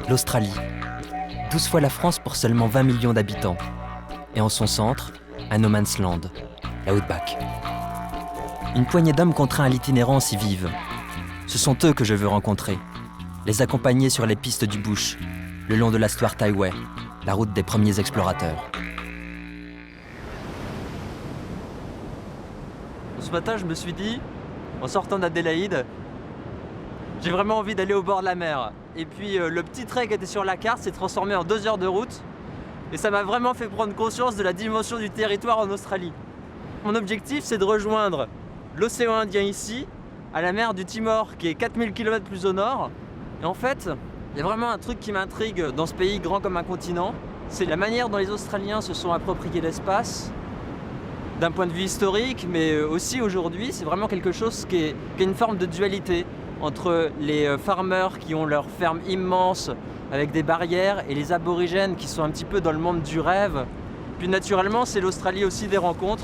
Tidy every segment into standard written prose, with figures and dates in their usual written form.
L'Australie, 12 fois la France pour seulement 20 millions d'habitants. Et en son centre, un no man's land, l'Outback. Une poignée d'hommes contraints à l'itinérance y vivent. Ce sont eux que je veux rencontrer, les accompagner sur les pistes du bush, le long de la Stuart Highway, la route des premiers explorateurs. Ce matin, je me suis dit, en sortant d'Adélaïde, j'ai vraiment envie d'aller au bord de la mer. Et puis le petit trait qui était sur la carte s'est transformé en 2 heures de route. Et ça m'a vraiment fait prendre conscience de la dimension du territoire en Australie. Mon objectif, c'est de rejoindre l'océan Indien ici, à la mer du Timor, qui est 4000 km plus au nord. Et en fait, il y a vraiment un truc qui m'intrigue dans ce pays grand comme un continent. C'est la manière dont les Australiens se sont appropriés l'espace, d'un point de vue historique, mais aussi aujourd'hui. C'est vraiment quelque chose qui est une forme de dualité entre les farmers qui ont leurs fermes immenses avec des barrières et les aborigènes qui sont un petit peu dans le monde du rêve. Puis naturellement, c'est l'Australie aussi des rencontres.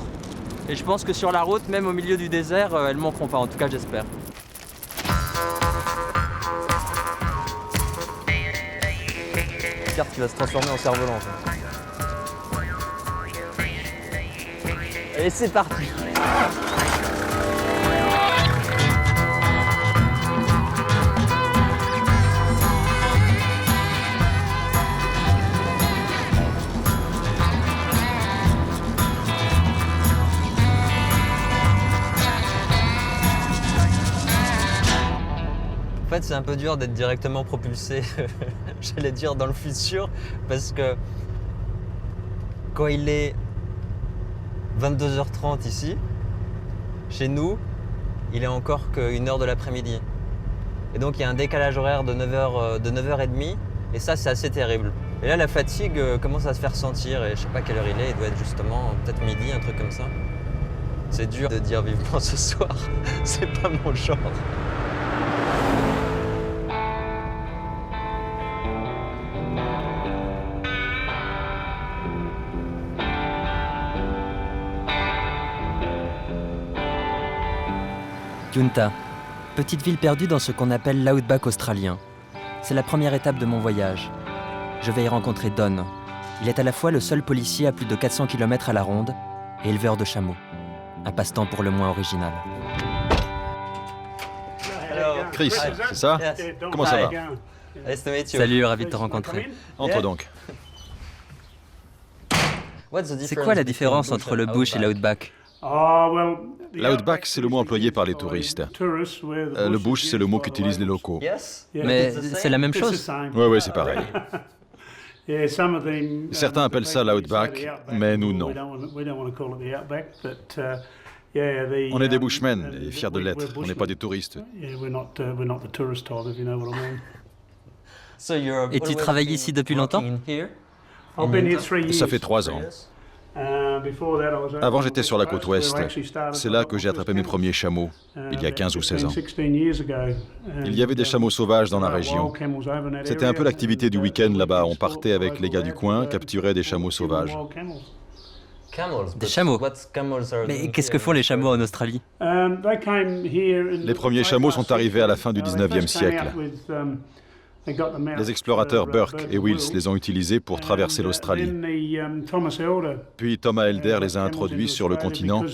Et je pense que sur la route, même au milieu du désert, elles ne manqueront pas, en tout cas j'espère. Une carte qui va se transformer en cerf-volant. Et c'est parti. En fait, c'est un peu dur d'être directement propulsé, j'allais dire, dans le futur, parce que quand il est 22h30 ici, chez nous, il est encore qu'1 heure de l'après-midi. Et donc, il y a un décalage horaire de 9h30, et ça, c'est assez terrible. Et là, la fatigue commence à se faire sentir, et je sais pas quelle heure il est, il doit être justement peut-être midi, un truc comme ça. C'est dur de dire vivement ce soir, c'est pas mon genre. Junta, petite ville perdue dans ce qu'on appelle l'Outback australien. C'est la première étape de mon voyage. Je vais y rencontrer Don. Il est à la fois le seul policier à plus de 400 km à la ronde et éleveur de chameaux. Un passe-temps pour le moins original. Chris, c'est ça? Comment ça va? Salut, ravi de te rencontrer. Entre donc. C'est quoi la différence entre le bush et l'Outback? L'outback, c'est le mot employé par les touristes. Le bush, c'est le mot qu'utilisent les locaux. Mais c'est la même chose? Oui, c'est pareil. Certains appellent ça l'outback, mais nous, non. On est des bushmen et fiers de l'être. On n'est pas des touristes. Et tu travailles ici depuis longtemps? Ça fait 3 ans. Avant, j'étais sur la côte ouest. C'est là que j'ai attrapé mes premiers chameaux, il y a 15 ou 16 ans. Il y avait des chameaux sauvages dans la région. C'était un peu l'activité du week-end là-bas. On partait avec les gars du coin, capturer des chameaux sauvages. Des chameaux? Mais qu'est-ce que font les chameaux en Australie? Les premiers chameaux sont arrivés à la fin du 19e siècle. Les explorateurs Burke et Wills les ont utilisés pour traverser l'Australie. Puis Thomas Elder les a introduits sur le continent,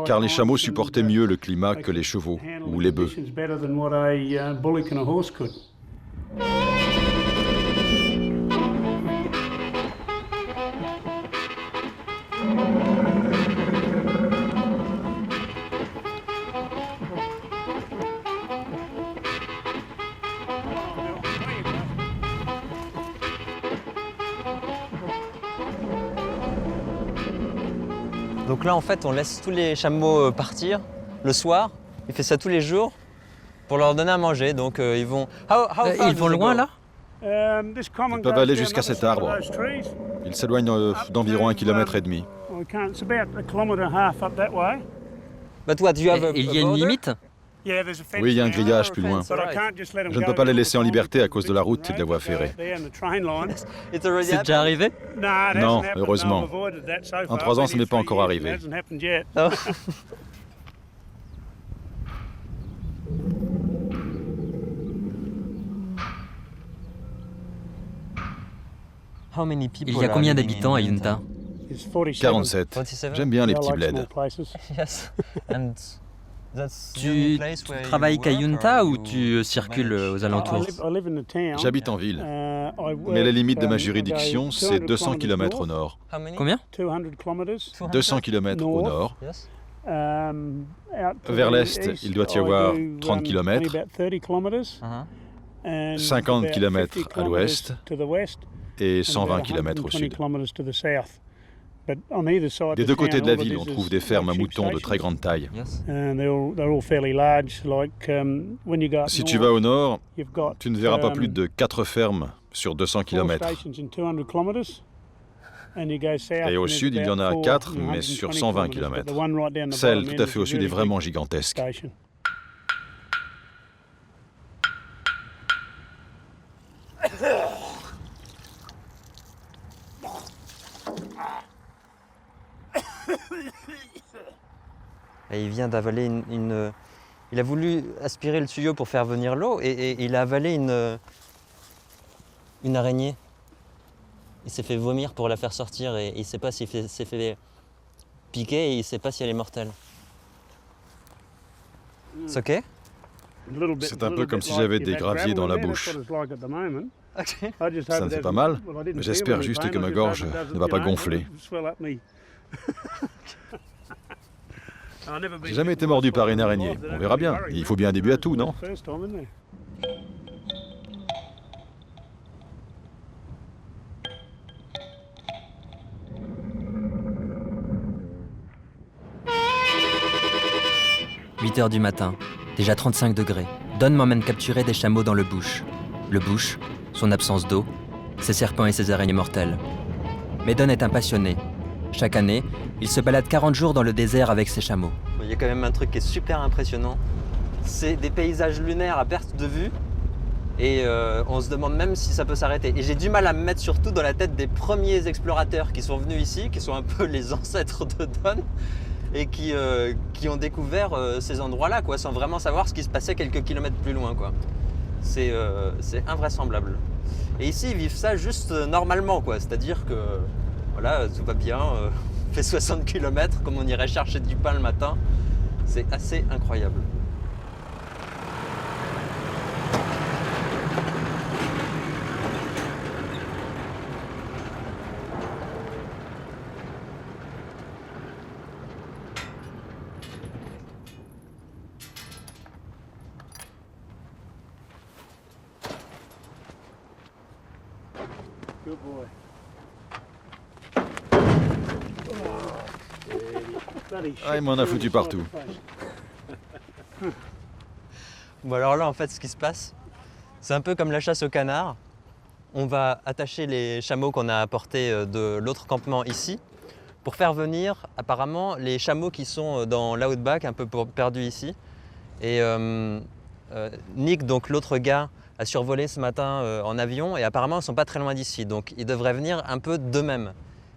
car les chameaux supportaient mieux le climat que les chevaux ou les bœufs. Donc là, en fait, on laisse tous les chameaux partir le soir. Il fait ça tous les jours pour leur donner à manger. Donc ils vont... ils vont loin, là? Ils peuvent aller jusqu'à cet arbre. Ils s'éloignent d'environ 1,5 km. Il y a une limite? Oui, il y a un grillage plus loin. Je ne peux pas les laisser en liberté à cause de la route et de la voie ferrée. C'est déjà arrivé? Non, heureusement. En 3 ans, ce n'est pas encore arrivé. Il y a combien d'habitants à Yunta? 47. J'aime bien les petits bleds. Tu travailles qu'à Yunta ou tu circules aux alentours? J'habite en ville, mais la limite de ma juridiction, c'est 200 km au nord. Combien? 200 km au nord. Vers l'est, il doit y avoir 30 km, 50 km à l'ouest et 120 km au sud. Des deux côtés de la ville, on trouve des fermes à moutons de très grande taille. Si tu vas au nord, tu ne verras pas plus de 4 fermes sur 200 km. Et au sud, il y en a 4, mais sur 120 km. Celle tout à fait au sud est vraiment gigantesque. Et il vient d'avaler Il a voulu aspirer le tuyau pour faire venir l'eau et il a avalé une araignée. Il s'est fait vomir pour la faire sortir et il ne sait pas s'il s'est fait piquer et il ne sait pas si elle est mortelle. C'est ok? C'est un peu comme si j'avais des graviers dans la bouche. Ça ne fait pas mal, mais j'espère juste que ma gorge ne va pas gonfler. J'ai jamais été mordu par une araignée. On verra bien. Il faut bien un début à tout, non? « 8 h du matin, déjà 35 degrés. Don m'emmène capturer des chameaux dans le bush. Le bush, son absence d'eau, ses serpents et ses araignées mortelles. Mais Don est un passionné. Chaque année, il se balade 40 jours dans le désert avec ses chameaux. Il y a quand même un truc qui est super impressionnant. C'est des paysages lunaires à perte de vue. Et on se demande même si ça peut s'arrêter. Et j'ai du mal à me mettre surtout dans la tête des premiers explorateurs qui sont venus ici, qui sont un peu les ancêtres de Don, et qui ont découvert ces endroits-là, quoi, sans vraiment savoir ce qui se passait quelques kilomètres plus loin, quoi. C'est invraisemblable. Et ici, ils vivent ça juste normalement, quoi. C'est-à-dire que voilà, tout va bien, on fait 60 km comme on irait chercher du pain le matin. C'est assez incroyable. Ah, il m'en a foutu partout. Bon alors là, en fait, ce qui se passe, c'est un peu comme la chasse au canard. On va attacher les chameaux qu'on a apportés de l'autre campement ici pour faire venir apparemment les chameaux qui sont dans l'outback, un peu perdus ici. Et Nick, donc l'autre gars, a survolé ce matin en avion et apparemment ils ne sont pas très loin d'ici. Donc ils devraient venir un peu d'eux-mêmes.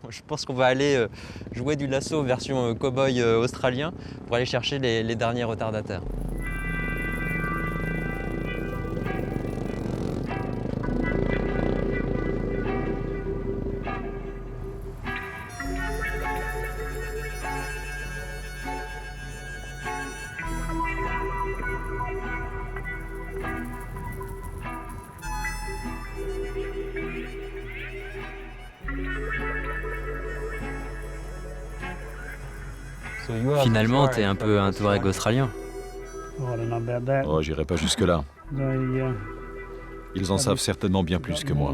Je pense qu'on va aller jouer du lasso version cow-boy australien pour aller chercher les derniers retardataires. Finalement, t'es un peu un Touareg australien. Oh, j'irai pas jusque-là. Ils en savent certainement bien plus que moi.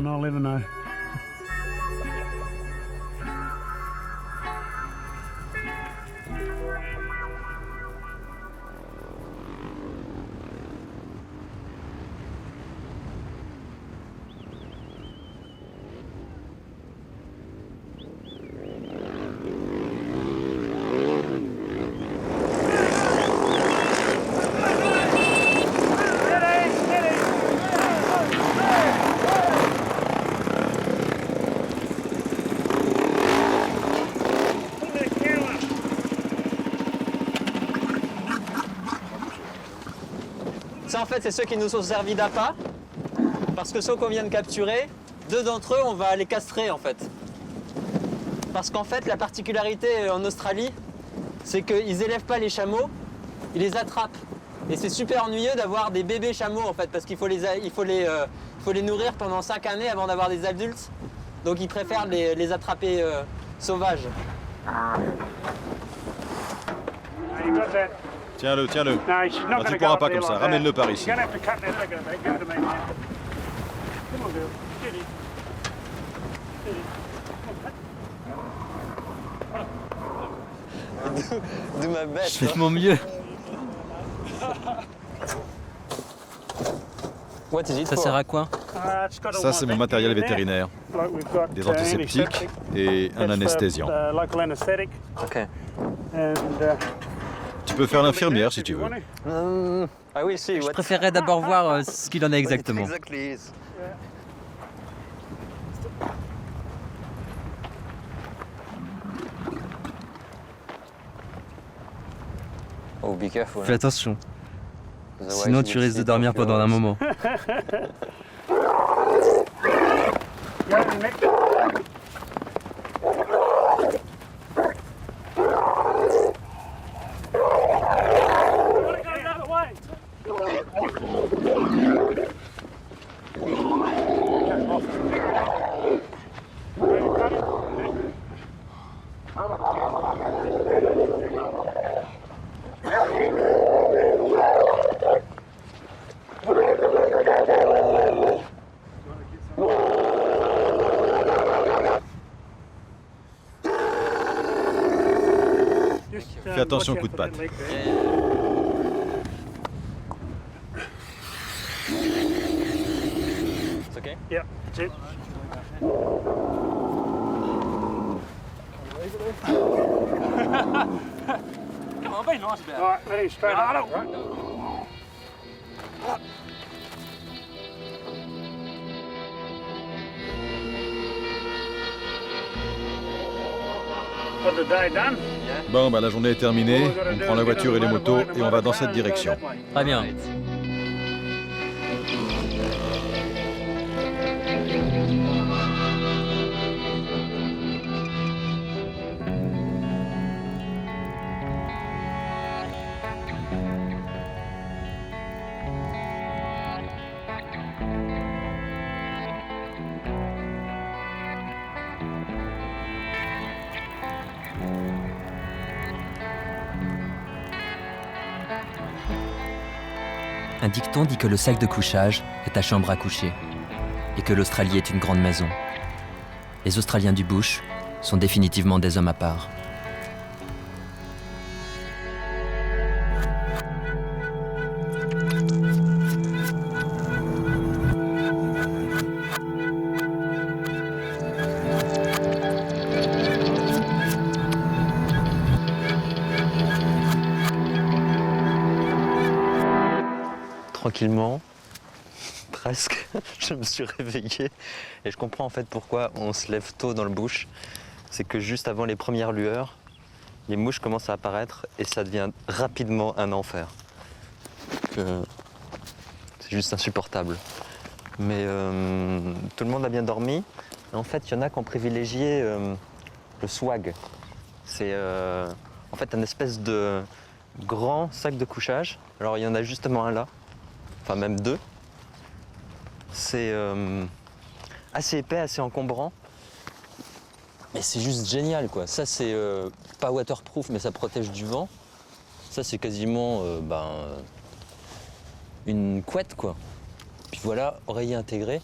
Ça, en fait, c'est ceux qui nous ont servi d'appât, parce que ceux qu'on vient de capturer, 2 d'entre eux, on va les castrer en fait. Parce qu'en fait, la particularité en Australie, c'est qu'ils élèvent pas les chameaux, ils les attrapent. Et c'est super ennuyeux d'avoir des bébés chameaux en fait, parce qu'il faut les nourrir pendant 5 années avant d'avoir des adultes. Donc ils préfèrent les attraper sauvages. Tiens-le, tiens-le. Non, tu ne pourras pas comme ça. Ramène-le par ici. De ma bête. Je fais de mon mieux. Ça sert à quoi? Ça, c'est mon matériel vétérinaire. Des antiseptiques et un anesthésiant. Ok. Tu peux faire l'infirmière si tu veux. Je préférerais d'abord voir ce qu'il en est exactement. Oh, be careful. Fais attention. Sinon tu risques de dormir pendant un moment. Fais attention au coup de patte. It's okay? Yeah, that's it. Come on, be nice about it. All right, let him straight up. Right? Got the day done. Bon, bah, la journée est terminée. On prend la voiture et les motos et on va dans cette direction. Très bien. Un dicton dit que le sac de couchage est ta chambre à coucher et que l'Australie est une grande maison. Les Australiens du bush sont définitivement des hommes à part. Tranquillement, presque, je me suis réveillé et je comprends en fait pourquoi on se lève tôt dans le bush. C'est que juste avant les premières lueurs, les mouches commencent à apparaître et ça devient rapidement un enfer. C'est juste insupportable. Mais tout le monde a bien dormi. En fait, il y en a qui ont privilégié le swag. C'est en fait un espèce de grand sac de couchage. Alors il y en a justement un là. Enfin même 2. C'est assez épais, assez encombrant. Et c'est juste génial quoi. Ça c'est pas waterproof mais ça protège du vent. Ça c'est quasiment une couette quoi. Puis voilà, oreiller intégré.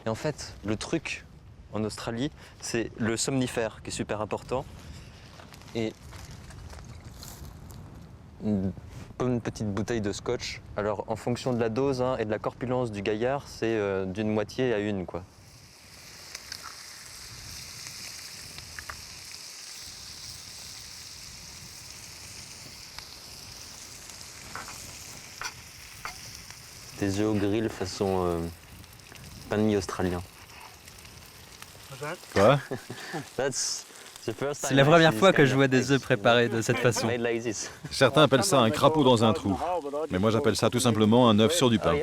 Et en fait le truc en Australie c'est le somnifère qui est super important. Et une petite bouteille de scotch. Alors en fonction de la dose et de la corpulence du gaillard, c'est d'une moitié à une quoi. Des œufs au grill façon pain de mie australien. Quoi? C'est la première fois que je vois des œufs préparés de cette façon. Certains appellent ça un crapaud dans un trou. Mais moi j'appelle ça tout simplement un œuf sur du pain.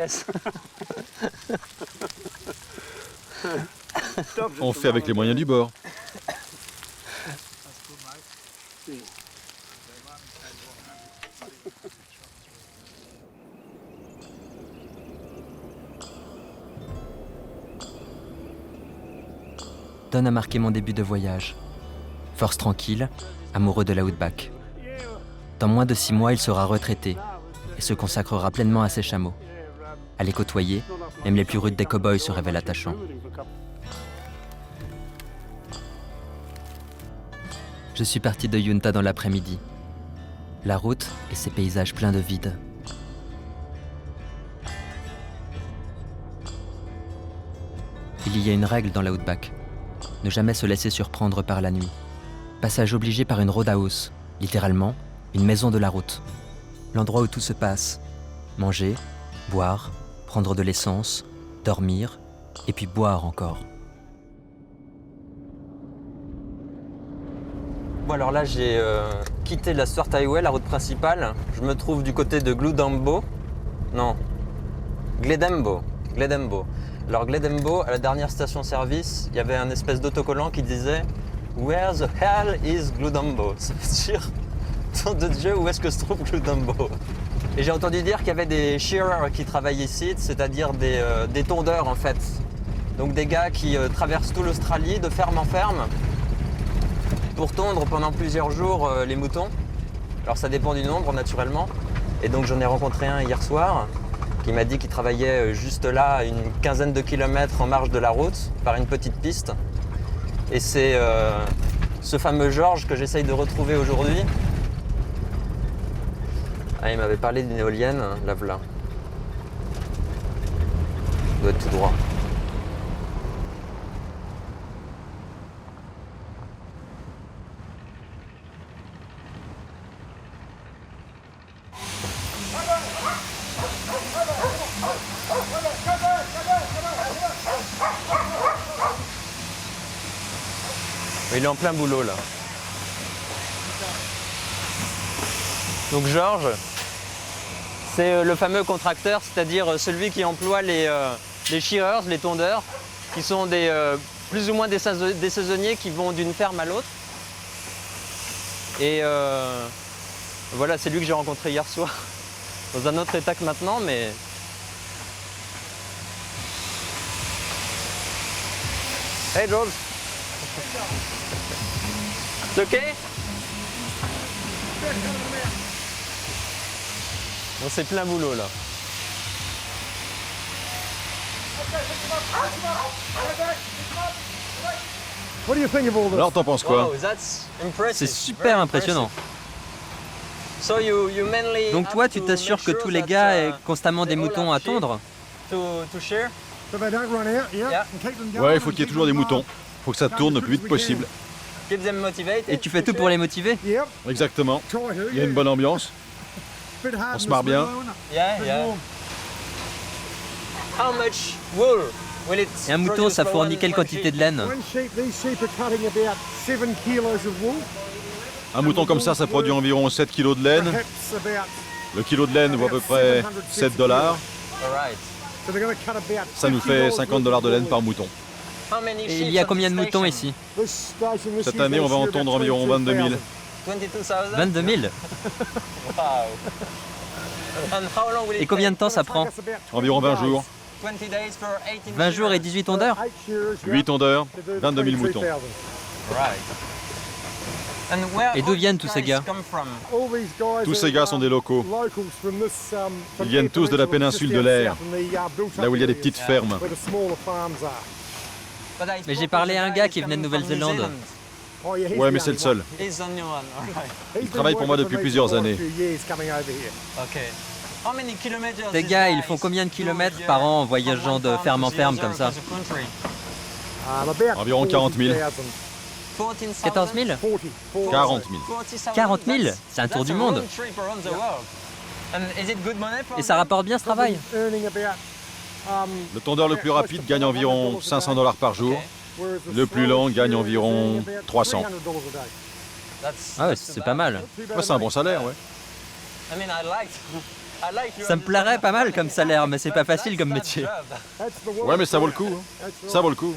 On fait avec les moyens du bord. Don a marqué mon début de voyage. Force tranquille, amoureux de l'outback. Dans moins de 6 mois, il sera retraité et se consacrera pleinement à ses chameaux. À les côtoyer, même les plus rudes des cow-boys se révèlent attachants. Je suis parti de Yunta dans l'après-midi. La route et ses paysages pleins de vide. Il y a une règle dans l'outback. Ne jamais se laisser surprendre par la nuit. Passage obligé par une roadhouse, littéralement, une maison de la route. L'endroit où tout se passe. Manger, boire, prendre de l'essence, dormir, et puis boire encore. Bon alors là j'ai quitté la Stuart Highway, la route principale. Je me trouve du côté de Gledembo. Non, Gledembo. Alors Gledembo, à la dernière station-service, il y avait un espèce d'autocollant qui disait « Where the hell is Gledembo ?» Ça veut dire « Nom de Dieu, où est-ce que se trouve Gledembo ?» Et j'ai entendu dire qu'il y avait des shearers qui travaillent ici, c'est-à-dire des tondeurs en fait. Donc des gars qui traversent toute l'Australie de ferme en ferme pour tondre pendant plusieurs jours les moutons. Alors ça dépend du nombre naturellement. Et donc j'en ai rencontré un hier soir qui m'a dit qu'il travaillait juste là, à une quinzaine de kilomètres en marge de la route, par une petite piste. Et c'est ce fameux Georges que j'essaye de retrouver aujourd'hui. Ah, il m'avait parlé d'une éolienne, la voilà. Ça doit être tout droit. Il est en plein boulot là. Donc Georges, c'est le fameux contracteur, c'est-à-dire celui qui emploie les shearers, les tondeurs, qui sont plus ou moins des saisonniers qui vont d'une ferme à l'autre. Et voilà, c'est lui que j'ai rencontré hier soir, dans un autre état que maintenant, mais... Hey George! C'est ok? Bon, c'est plein boulot là. Alors t'en penses quoi? Wow, that's impressive. C'est super impressionnant. So you mainly Donc toi, have tu to t'assures make que sure tous les that, gars aient constamment des they all moutons à have sheep tondre? to shear? Ouais, il faut qu'il y ait toujours des moutons. Faut que ça tourne le plus vite possible. Keep them motivated. Et tu fais tout pour les motiver? Exactement. Il y a une bonne ambiance. On se marre bien. Yeah. How much wool will it Et un mouton, produce ça for fournit one- quelle one quantité sheep? de laine? Un mouton comme ça produit environ 7 kg de laine. Le kilo de laine vaut à peu près 7 $. Alright. Ça nous fait $50 de laine par mouton. How many Et sheep il y a at combien de this moutons station? ici? Cette année, on va entendre environ 22 000. 22,000? 22 000? Wow. And how long will it Et combien de temps ça prend? Environ 20 jours. take? 20 days for 18 20 jours et 18 tondeurs? 8 tondeurs, 22 000 moutons. Right. And where Et d'où all viennent these tous ces guys gars? come from? Tous ces gars sont des locaux. Ils viennent tous de la péninsule de l'Air, là où il y a des petites fermes. But I Mais j'ai spoke parlé with à a un guy gars who's qui venait de coming from New Nouvelle-Zélande. Zealand. Ouais, mais c'est le seul. He's the new one, alright. Il travaille pour moi depuis plusieurs années. Okay. How many kilometers Ces these gars, guys ils font combien de do kilomètres a par year an en from voyageant one de farm ferme to en the ferme other comme ça? across the country? Environ 40 000. 14,000? 14 000? 40 000. 40 000? C'est un tour du monde. Et ça rapporte bien ce travail? Le tondeur le plus rapide gagne environ $500 par jour. Le plus lent gagne environ 300. Ah ouais, c'est pas mal. Ouais, c'est un bon salaire, ouais. Ça me plairait pas mal comme salaire, mais c'est pas facile comme métier. Ouais, mais ça vaut le coup. Hein. Ça vaut le coup.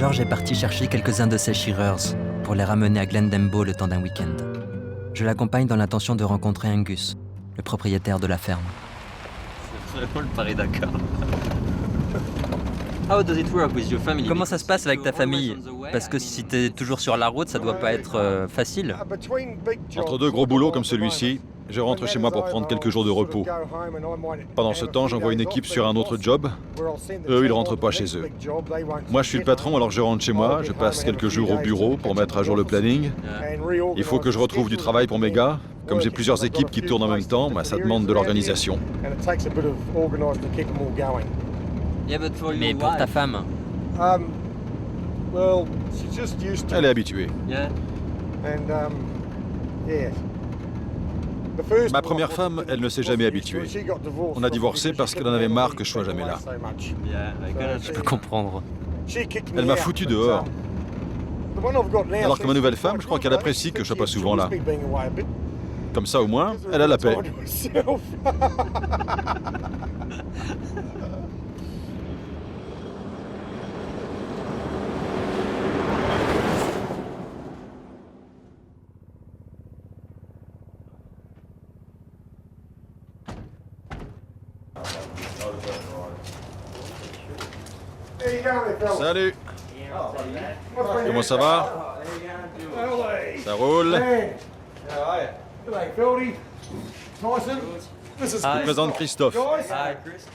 George est parti chercher quelques-uns de ses shearers pour les ramener à Glendembo le temps d'un week-end. Je l'accompagne dans l'intention de rencontrer Angus, le propriétaire de la ferme. C'est vraiment le Paris-Dakar. How does it work with your family? Comment ça se passe avec ta famille? Parce que si t'es toujours sur la route, ça doit pas être facile. Entre deux gros boulots comme celui-ci, je rentre chez moi pour prendre quelques jours de repos. Pendant ce temps, j'envoie une équipe sur un autre job. Eux, ils rentrent pas chez eux. Moi, je suis le patron, alors je rentre chez moi, je passe quelques jours au bureau pour mettre à jour le planning. Il faut que je retrouve du travail pour mes gars. Comme j'ai plusieurs équipes qui tournent en même temps, ça demande de l'organisation. Mais pour ta femme? Elle est habituée. Ma première femme, elle ne s'est jamais habituée. On a divorcé parce qu'elle en avait marre que je sois jamais là. Je peux comprendre. Elle m'a foutu dehors. Alors que ma nouvelle femme, je crois qu'elle apprécie que je sois pas souvent là. Comme ça, au moins, elle a la paix. Salut. Comment ça va? Ça roule? Je vous présente Christophe.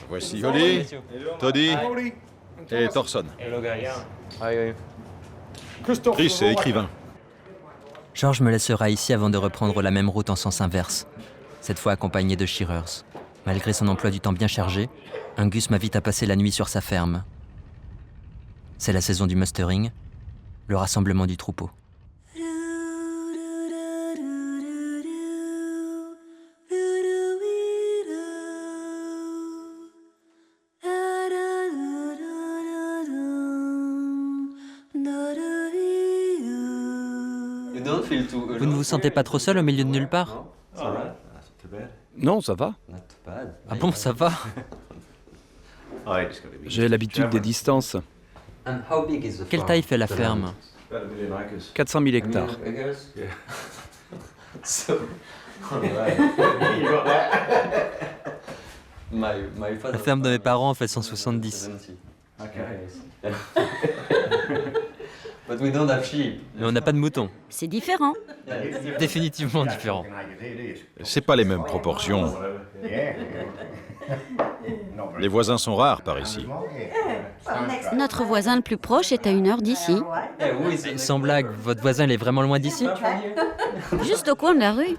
Voici Holly, Toddy et Thorson. Chris est écrivain. George me laissera ici avant de reprendre la même route en sens inverse, cette fois accompagné de shearers. Malgré son emploi du temps bien chargé, Angus m'invite à passer la nuit sur sa ferme. C'est la saison du mustering, le rassemblement du troupeau. Vous ne vous sentez pas trop seul au milieu de nulle part? Non, ça va. Ah bon, ça va? J'ai l'habitude des distances. Quelle taille fait la ferme? 400 000 hectares. La ferme de mes parents fait 170. Mais on n'a pas de moutons. C'est différent. Définitivement différent. C'est pas les mêmes proportions. Les voisins sont rares par ici. Notre voisin le plus proche est à 1 heure d'ici. Sans blague, votre voisin il est vraiment loin d'ici? Juste au coin de la rue.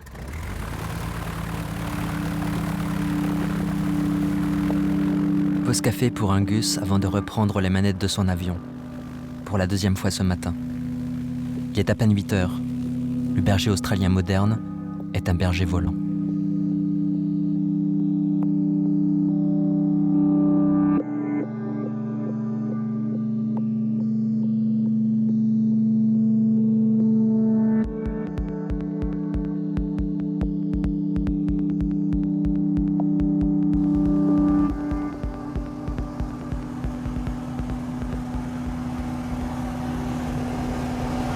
Pause café pour Angus avant de reprendre les manettes de son avion. Pour la deuxième fois ce matin. Il est à peine 8 heures. Le berger australien moderne est un berger volant.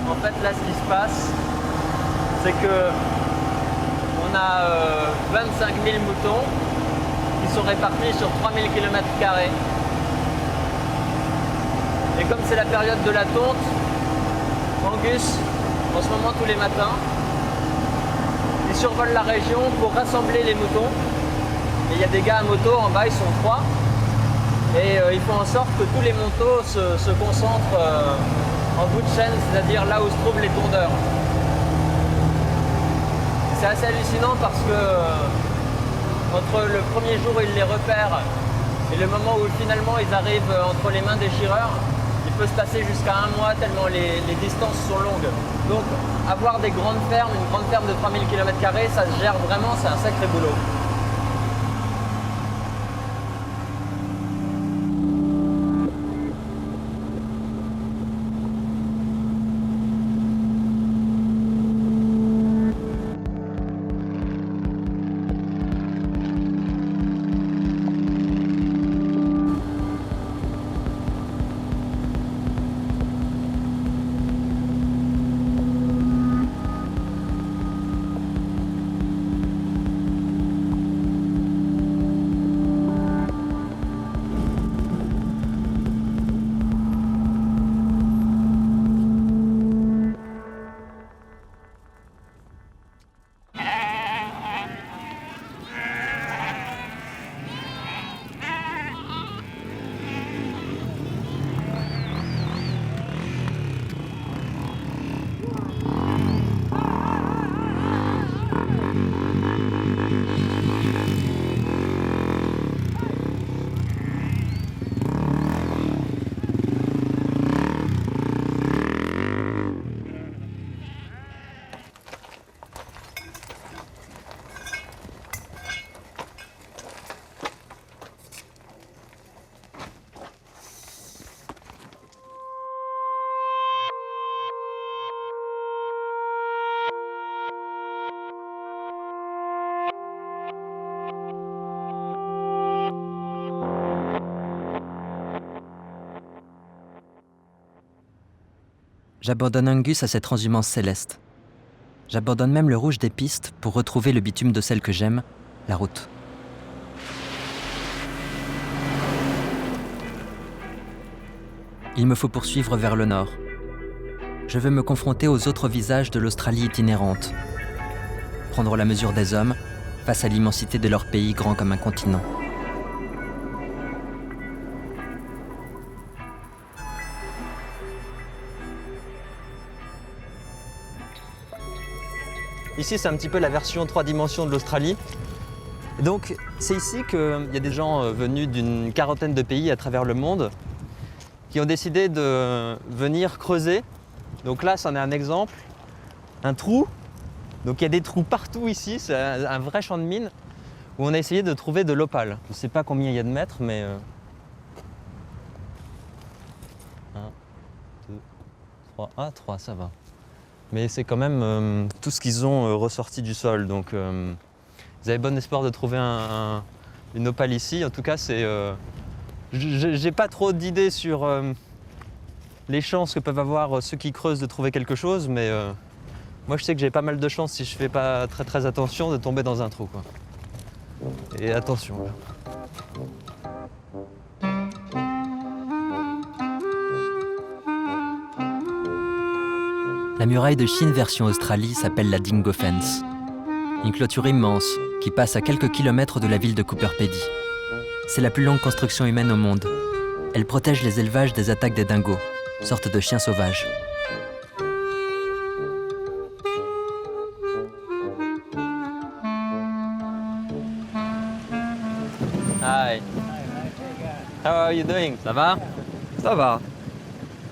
En fait, là, ce qui se passe, c'est que on a 25 000 moutons qui sont répartis sur 3000 km². Et comme c'est la période de la tonte, Angus, en ce moment tous les matins, il survole la région pour rassembler les moutons. Et il y a des gars à moto en bas, ils sont 3. Et ils font en sorte que tous les motos se concentrent en bout de chaîne, c'est-à-dire là où se trouvent les tondeurs. C'est assez hallucinant parce que entre le premier jour où ils les repèrent et le moment où finalement ils arrivent entre les mains des shearers, il peut se passer jusqu'à 1 mois tellement les distances sont longues. Donc avoir des grandes fermes, une grande ferme de 3000 km², ça se gère vraiment, c'est un sacré boulot. J'abandonne Angus à cette transhumance céleste. J'abandonne même le rouge des pistes pour retrouver le bitume de celle que j'aime, la route. Il me faut poursuivre vers le nord. Je veux me confronter aux autres visages de l'Australie itinérante. Prendre la mesure des hommes face à l'immensité de leur pays grand comme un continent. Ici, c'est un petit peu la version 3 dimensions de l'Australie. Et donc, c'est ici qu'il y a des gens venus d'une quarantaine de pays à travers le monde qui ont décidé de venir creuser. Donc là, c'en est un exemple, un trou. Donc il y a des trous partout ici, c'est un vrai champ de mine où on a essayé de trouver de l'opale. Je ne sais pas combien il y a de mètres, mais... 1, 2, 3, ah 3, ça va. Mais c'est quand même tout ce qu'ils ont ressorti du sol. Donc ils avaient bon espoir de trouver une opale ici. En tout cas, c'est... j'ai pas trop d'idées sur les chances que peuvent avoir ceux qui creusent de trouver quelque chose, mais moi je sais que j'ai pas mal de chances si je fais pas très attention de tomber dans un trou, quoi. Et attention là. La muraille de Chine version Australie s'appelle la Dingo Fence. Une clôture immense qui passe à quelques kilomètres de la ville de Coober Pedy. C'est la plus longue construction humaine au monde. Elle protège les élevages des attaques des dingos, sorte de chiens sauvages. Hi. How are you doing? Ça va? Ça va.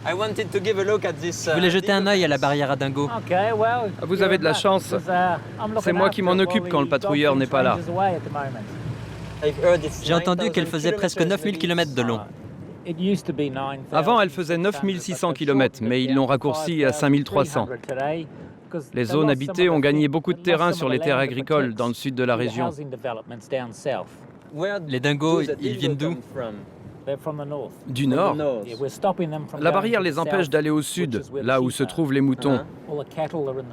I wanted to give a look at this, Je voulais jeter un œil à la barrière à dingos. Vous avez de la chance. C'est moi qui m'en occupe quand le patrouilleur n'est pas là. J'ai entendu qu'elle faisait presque 9000 km de long. Avant, elle faisait 9600 km, mais ils l'ont raccourci à 5300. Les zones habitées ont gagné beaucoup de terrain sur les terres agricoles dans le sud de la région. Les dingos, ils viennent d'où? Du nord. La barrière les empêche d'aller au sud, là où se trouvent les moutons.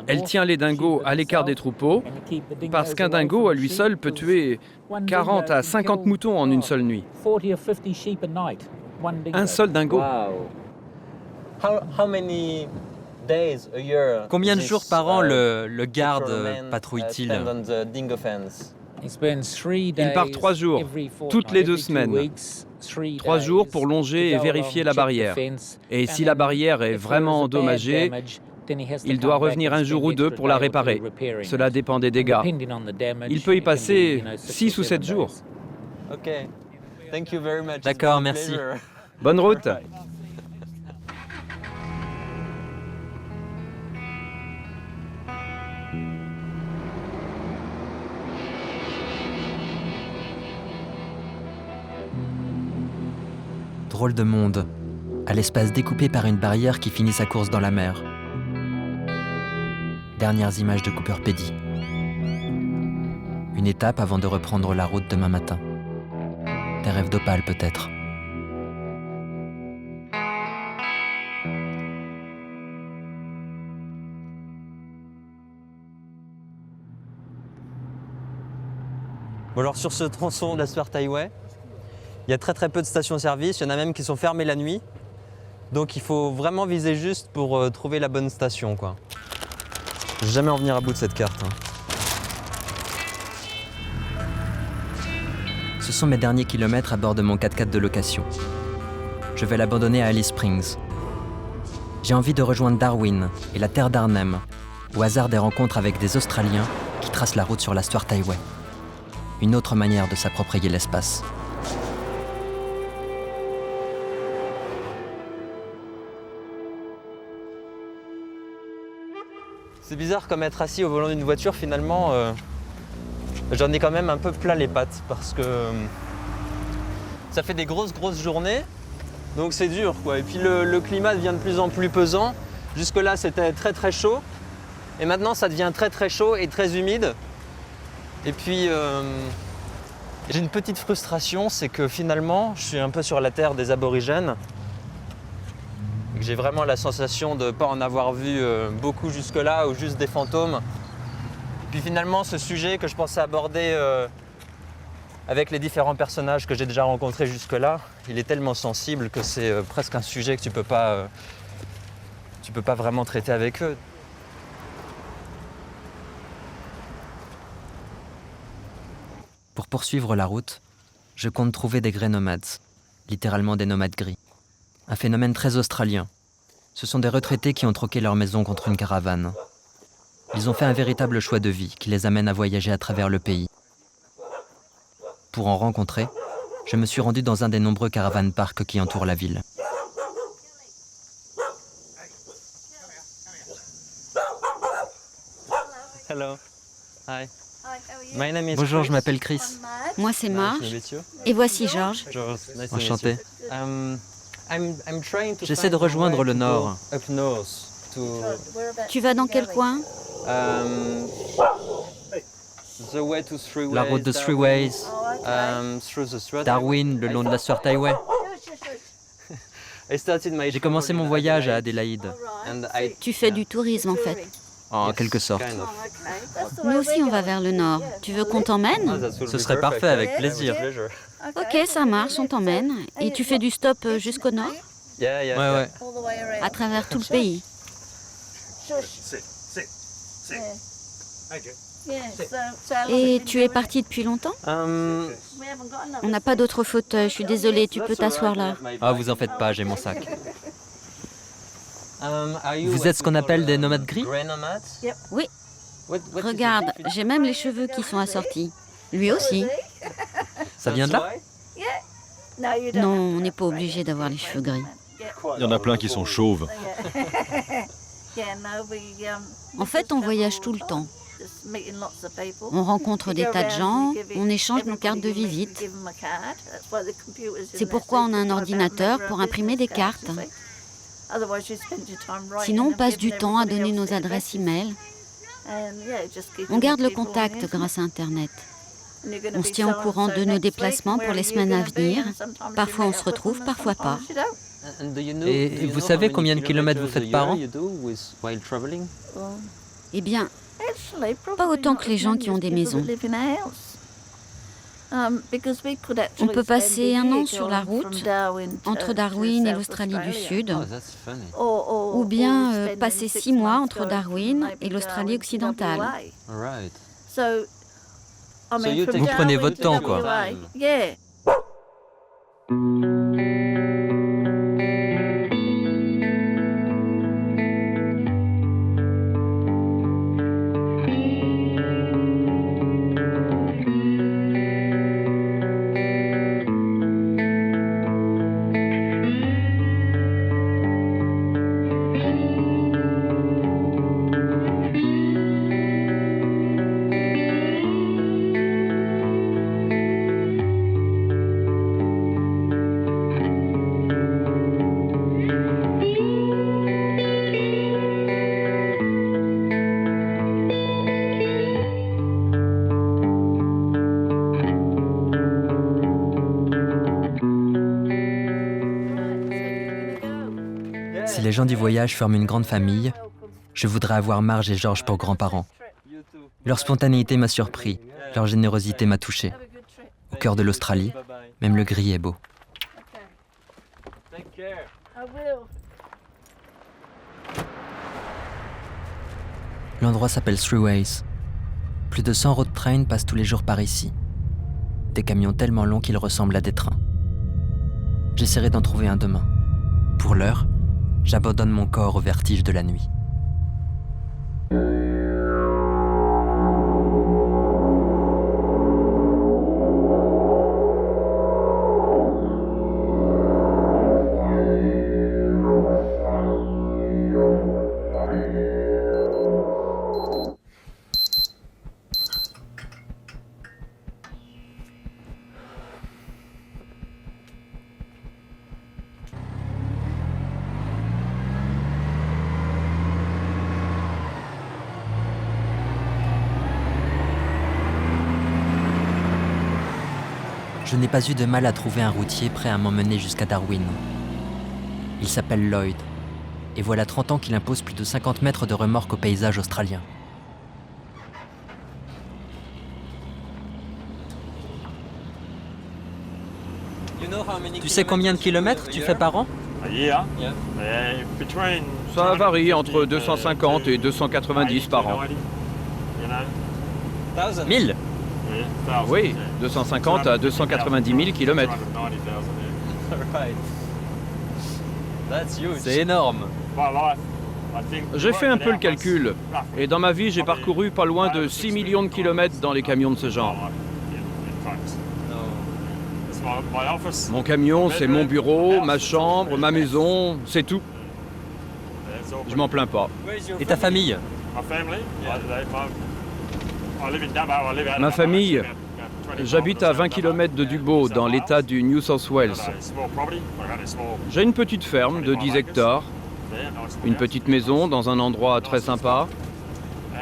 Elle tient les dingos à l'écart des troupeaux, parce qu'un dingo à lui seul peut tuer 40 à 50 moutons en une seule nuit. Un seul dingo. Combien de jours par an le garde patrouille-t-il? Il part 3 jours, toutes les 2 semaines. 3 jours pour longer et vérifier la barrière. Et si la barrière est vraiment endommagée, il doit revenir un jour ou 2 pour la réparer. Cela dépend des dégâts. Il peut y passer 6 ou 7 jours. D'accord, merci. Bonne route. Drôle de monde, à l'espace découpé par une barrière qui finit sa course dans la mer. Dernières images de Coober Pedy. Une étape avant de reprendre la route demain matin. Des rêves d'opale peut-être. Bon alors sur ce tronçon de la Swart Highway, il y a très peu de stations-service, il y en a même qui sont fermées la nuit. Donc il faut vraiment viser juste pour trouver la bonne station, quoi. Je vais jamais en venir à bout de cette carte, hein. Ce sont mes derniers kilomètres à bord de mon 4x4 de location. Je vais l'abandonner à Alice Springs. J'ai envie de rejoindre Darwin et la terre d'Arnhem, au hasard des rencontres avec des Australiens qui tracent la route sur la Swart Highway. Une autre manière de s'approprier l'espace. C'est bizarre comme être assis au volant d'une voiture, finalement, j'en ai quand même un peu plein les pattes parce que ça fait des grosses journées, donc c'est dur, quoi. Et puis le climat devient de plus en plus pesant. Jusque-là, c'était très chaud et maintenant, ça devient très chaud et très humide. Et puis, j'ai une petite frustration, c'est que finalement, je suis un peu sur la terre des aborigènes. et que j'ai vraiment la sensation de ne pas en avoir vu beaucoup jusque-là ou juste des fantômes. Et puis finalement, ce sujet que je pensais aborder avec les différents personnages que j'ai déjà rencontrés jusque-là, il est tellement sensible que c'est presque un sujet que tu peux pas vraiment traiter avec eux. Pour poursuivre la route, je compte trouver des grey nomads, littéralement des nomades gris. Un phénomène très australien. Ce sont des retraités qui ont troqué leur maison contre une caravane. Ils ont fait un véritable choix de vie qui les amène à voyager à travers le pays. Pour en rencontrer, je me suis rendu dans un des nombreux caravanes-parcs qui entourent la ville. Hello. Hi. My name is Bonjour, Chris. je m'appelle Chris. Moi, c'est Nice Marge. to meet you. Et voici Georges. George, nice to Enchanté. meet you. I'm trying to J'essaie de find a rejoindre way le to nord. go Up north to Tu vas dans quel coin? the way to Three Ways. La route de Three Ways, Through the Strait. Darwin, le long de la Sword Highway. I started my J'ai commencé mon voyage à Adélaïde, and I Tu fais du tourisme, en fait. en quelque sorte. kind of. Nous aussi, on va vers le nord. Tu veux qu'on t'emmène? That will Ce be serait perfect. parfait, avec Yeah, plaisir. with pleasure. Ok, ça marche, on t'emmène. Et tu fais du stop jusqu'au nord? Yeah, yeah. Ouais, yeah. ouais. À travers tout le pays. Et tu es parti depuis longtemps? Um, On n'a pas d'autre fauteuil, je suis désolée, tu peux t'asseoir là. Ah, vous en faites pas, j'ai mon sac. are you Vous what êtes ce qu'on we appelle call, des nomades gris? grey nomads? Oui, What is regarde, it? j'ai même les cheveux qui sont assortis. Lui aussi. Ça vient de là? Non, on n'est pas obligé d'avoir les cheveux gris. Il y en a plein qui sont chauves. En fait, on voyage tout le temps. On rencontre des tas de gens, on échange nos cartes de visite. C'est pourquoi on a un ordinateur pour imprimer des cartes. Sinon, on passe du temps à donner nos adresses e-mail. On garde le contact grâce à Internet. On se tient au courant de nos déplacements pour les semaines à venir. Parfois on se retrouve, parfois pas. And do you know- Et do you vous know savez how many combien de kilomètres vous faites par an? you do while traveling? Eh bien, pas autant que les gens qui ont des maisons. On peut passer un an sur la route entre Darwin et l'Australie du Sud, Oh, that's funny. ou bien passer 6 mois entre Darwin et l'Australie occidentale. All right. Vous prenez votre temps, quoi. Si les gens du voyage forment une grande famille, je voudrais avoir Marge et Georges pour grands-parents. Leur spontanéité m'a surpris, leur générosité m'a touché. Au cœur de l'Australie, même le gris est beau. Take care. L'endroit s'appelle Three Ways. Plus de 100 road trains passent tous les jours par ici. Des camions tellement longs qu'ils ressemblent à des trains. J'essaierai d'en trouver un demain. Pour l'heure, j'abandonne mon corps au vertige de la nuit. Je n'ai pas eu de mal à trouver un routier prêt à m'emmener jusqu'à Darwin. Il s'appelle Lloyd, Et voilà 30 ans qu'il impose plus de 50 mètres de remorque au paysage australien. Tu sais combien de kilomètres tu fais par an? Ça varie entre 250 et 290 par an. 1000? Oui, 250 à 290 000 kilomètres. C'est énorme. J'ai fait un peu le calcul, et dans ma vie, j'ai parcouru pas loin de 6 millions de kilomètres dans les camions de ce genre. Mon camion, c'est mon bureau, ma chambre, ma maison, c'est tout. Je m'en plains pas. Et ta famille? Ma famille, j'habite à 20 km de Dubbo, dans l'état du New South Wales. J'ai une petite ferme de 10 hectares, une petite maison dans un endroit très sympa.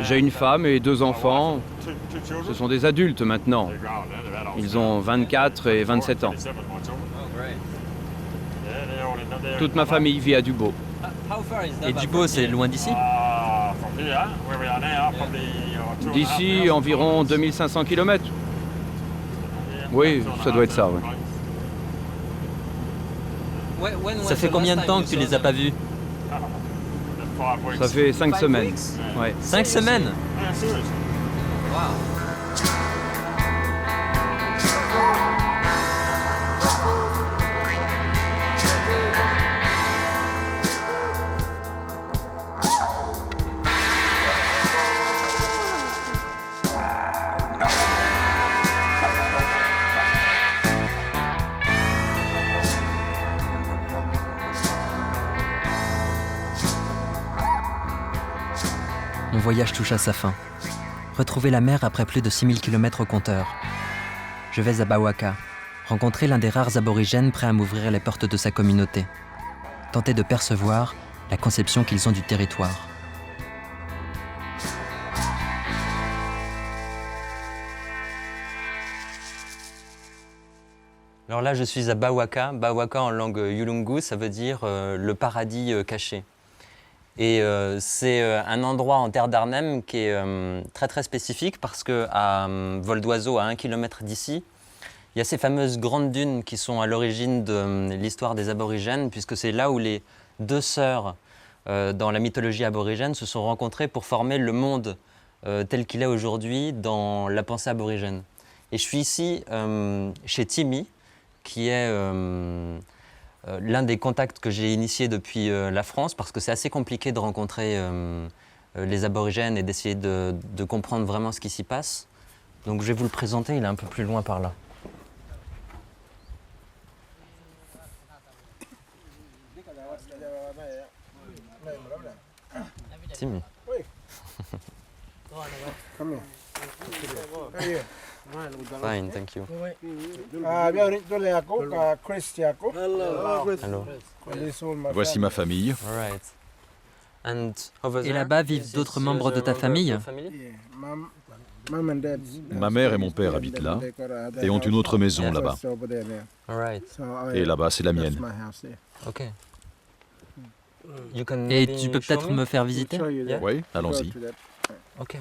J'ai une femme et 2 enfants. Ce sont des adultes maintenant. Ils ont 24 et 27 ans. Toute ma famille vit à Dubbo. Et Dubbo, c'est loin d'ici? D'ici, environ 2500 km. Oui, ça doit être ça, oui. Ça fait combien de temps que tu les as pas vus? Ça fait 5 semaines. Ouais. 5 semaines? Mon voyage touche à sa fin. Retrouver la mer après plus de 6000 km au compteur. Je vais à Bawaka, rencontrer l'un des rares aborigènes prêts à m'ouvrir les portes de sa communauté. Tenter de percevoir la conception qu'ils ont du territoire. Alors là, je suis à Bawaka. Bawaka en langue Yulungu, ça veut dire le paradis caché. Et c'est un endroit en terre d'Arnhem qui est très très spécifique parce qu'à vol d'oiseau, à 1 km d'ici, il y a ces fameuses grandes dunes qui sont à l'origine de l'histoire des aborigènes, puisque c'est là où les 2 sœurs dans la mythologie aborigène se sont rencontrées pour former le monde tel qu'il est aujourd'hui dans la pensée aborigène. Et je suis ici chez Timmy, qui est l'un des contacts que j'ai initiés depuis la France, parce que c'est assez compliqué de rencontrer les aborigènes et d'essayer de comprendre vraiment ce qui s'y passe. Donc je vais vous le présenter, il est un peu plus loin par là. Timmy. Fine, thank you. Hello. Voici ma famille. Et là-bas vivent d'autres membres de ta famille? Ma mère et mon père habitent là et ont une autre maison là-bas. Et là-bas, c'est la mienne. Ok. Et tu peux peut-être me faire visiter? Oui, allons-y. Ok.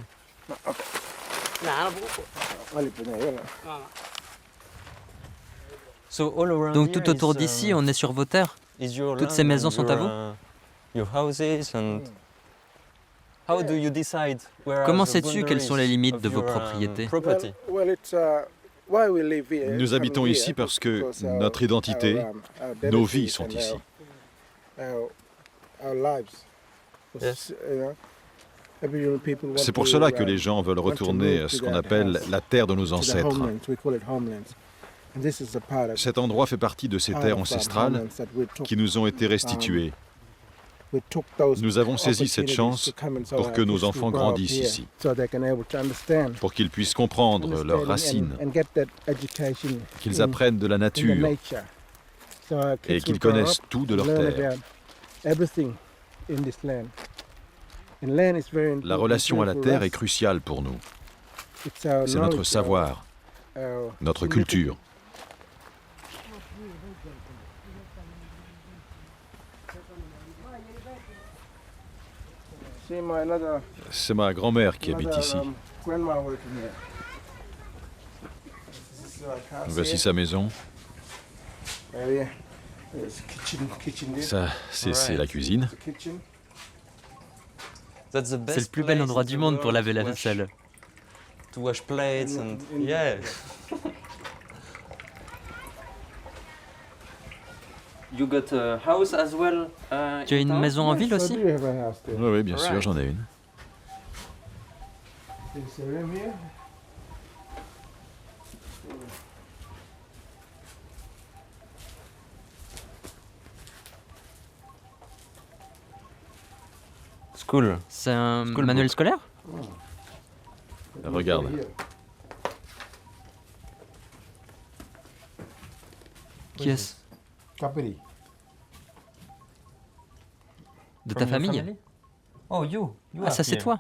Donc tout autour d'ici, on est sur vos terres? Toutes ces maisons sont à vous? Comment sais-tu quelles sont les limites de vos propriétés? Nous habitons ici parce que notre identité, nos vies sont ici. C'est pour cela que les gens veulent retourner à ce qu'on appelle la terre de nos ancêtres. Cet endroit fait partie de ces terres ancestrales qui nous ont été restituées. Nous avons saisi cette chance pour que nos enfants grandissent ici, pour qu'ils puissent comprendre leurs racines, qu'ils apprennent de la nature et qu'ils connaissent tout de leur terre. La relation à la terre est cruciale pour nous. C'est notre savoir, notre culture. C'est ma grand-mère qui habite ici. Voici sa maison. Ça, c'est la cuisine. C'est le plus bel endroit du monde pour laver la vaisselle. To wash plates and yeah. You got a house as well. Tu as une maison en ville aussi? Oui, bien sûr, j'en ai une. School. C'est un manuel scolaire? Regarde. Qui est-ce? De ta famille? Oh, you. Ah, ça c'est toi?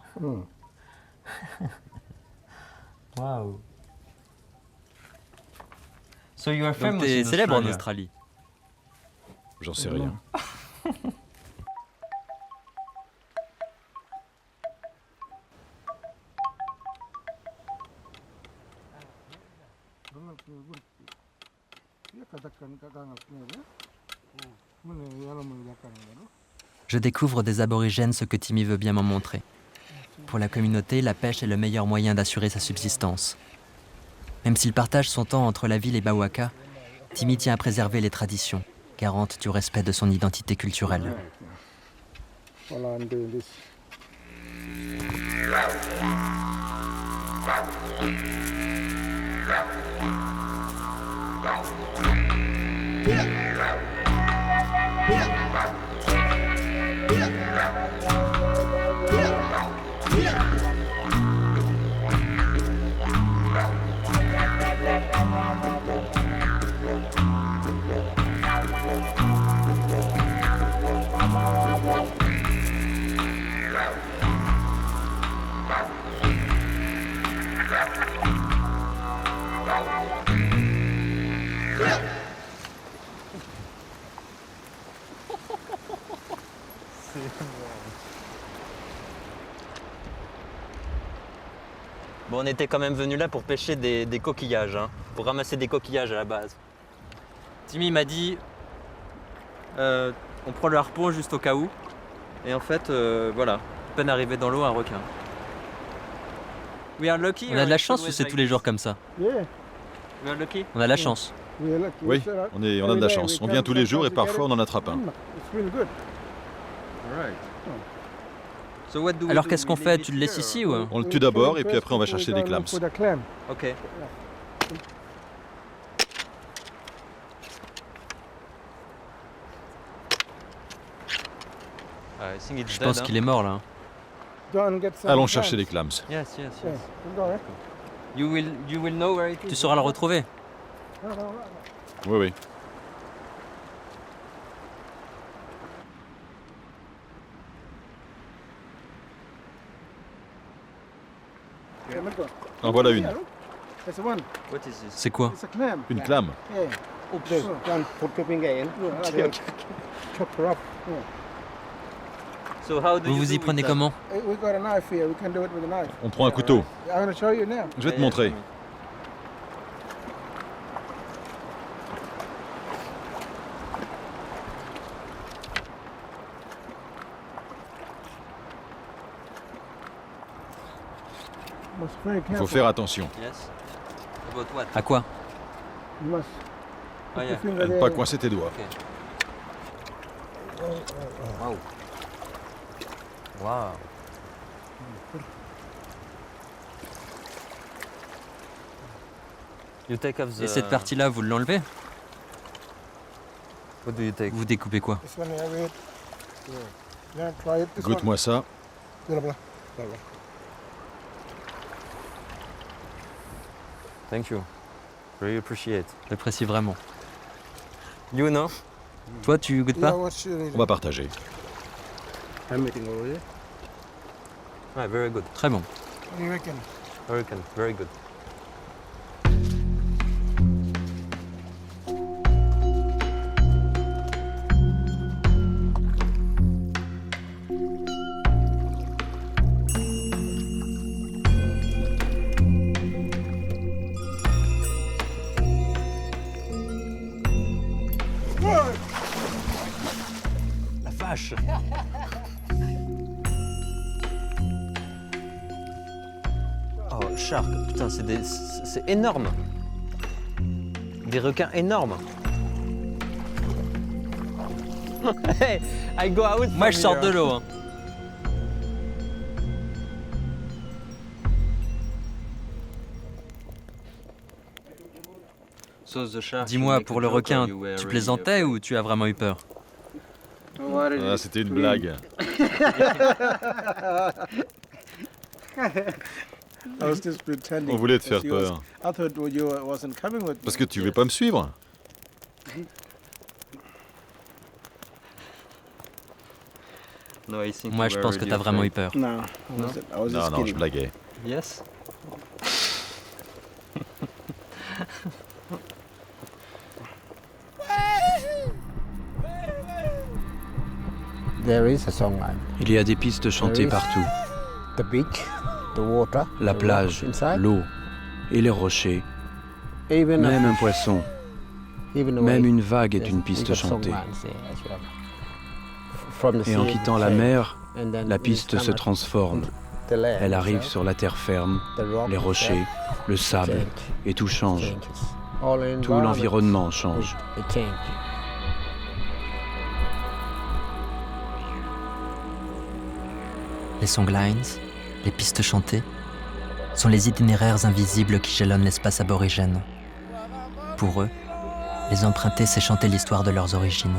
Wow. So you are famous. Donc t'es célèbre en Australie? J'en sais rien. Je découvre des aborigènes ce que Timmy veut bien m'en montrer. Pour la communauté, la pêche est le meilleur moyen d'assurer sa subsistance. Même s'il partage son temps entre la ville et Bawaka, Timmy tient à préserver les traditions, garantes du respect de son identité culturelle. Bon, on était quand même venu là pour pêcher des coquillages, hein, pour ramasser des coquillages à la base. Timmy m'a dit, on prend le harpon juste au cas où, et en fait, voilà, à peine arrivé dans l'eau, un requin. On a de la chance ou c'est tous les jours comme ça? On a de la chance. Oui, on a de la chance. On vient tous les jours et parfois on en attrape un. Alors qu'est-ce qu'on fait? Tu le laisses ici ou? On le tue d'abord et puis après on va chercher des clams. Ok. Je pense qu'il est mort là. Allons chercher les clams. Yes. You will know where it is. Tu sauras le retrouver. Oui. En voilà une. C'est quoi? Une clame. Vous vous y prenez comment? On prend un couteau. Je vais te montrer. Il faut faire attention. À quoi? À ne pas coincer tes doigts. Wow. Et cette partie-là, vous l'enlevez? Vous découpez quoi? Goûte-moi ça. Thank you. Really appreciate. J'apprécie vraiment. You know? Toi, tu goûtes pas? On va partager. Ouais, very good. Très bon. Very good. vache! Oh, shark, putain, c'est énorme! Des requins énormes! Hey, I go out. Moi, je sors de l'eau. Hein. Dis-moi, pour le requin, tu plaisantais ou tu as vraiment eu peur? Ah, c'était une blague. On voulait te faire peur. Parce que tu voulais pas me suivre. Moi, je pense que t'as vraiment eu peur. Non, je blaguais. Yes. Il y a des pistes chantées partout. La plage, l'eau et les rochers. Même un poisson, même une vague est une piste chantée. Et en quittant la mer, la piste se transforme. Elle arrive sur la terre ferme, les rochers, le sable, et tout change. Tout l'environnement change. Les songlines, les pistes chantées, sont les itinéraires invisibles qui jalonnent l'espace aborigène. Pour eux, les emprunter, c'est chanter l'histoire de leurs origines.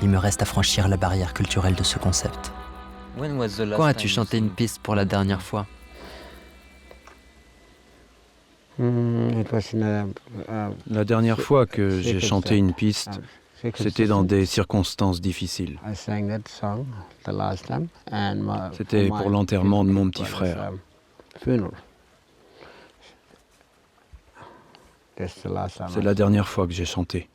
Il me reste à franchir la barrière culturelle de ce concept. Quand as-tu chanté une piste pour la dernière fois? La dernière fois que j'ai chanté une piste, c'était dans des circonstances difficiles. C'était pour l'enterrement de mon petit frère. C'est la dernière fois que j'ai chanté.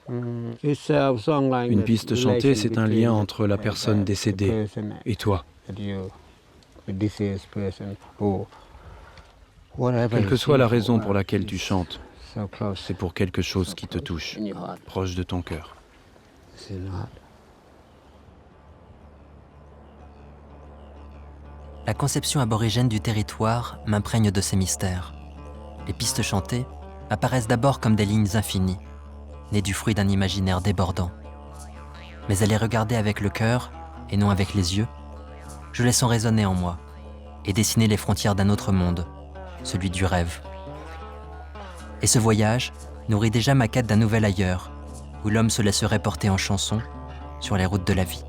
Une piste chantée, c'est un lien entre la personne décédée et toi. Quelle que soit la raison pour laquelle tu chantes, c'est pour quelque chose qui te touche, proche de ton cœur. La conception aborigène du territoire m'imprègne de ses mystères. Les pistes chantées apparaissent d'abord comme des lignes infinies, nées du fruit d'un imaginaire débordant. Mais à les regarder avec le cœur, et non avec les yeux, je les sens résonner en moi, et dessiner les frontières d'un autre monde, celui du rêve. Et ce voyage nourrit déjà ma quête d'un nouvel ailleurs, où l'homme se laisserait porter en chanson sur les routes de la vie.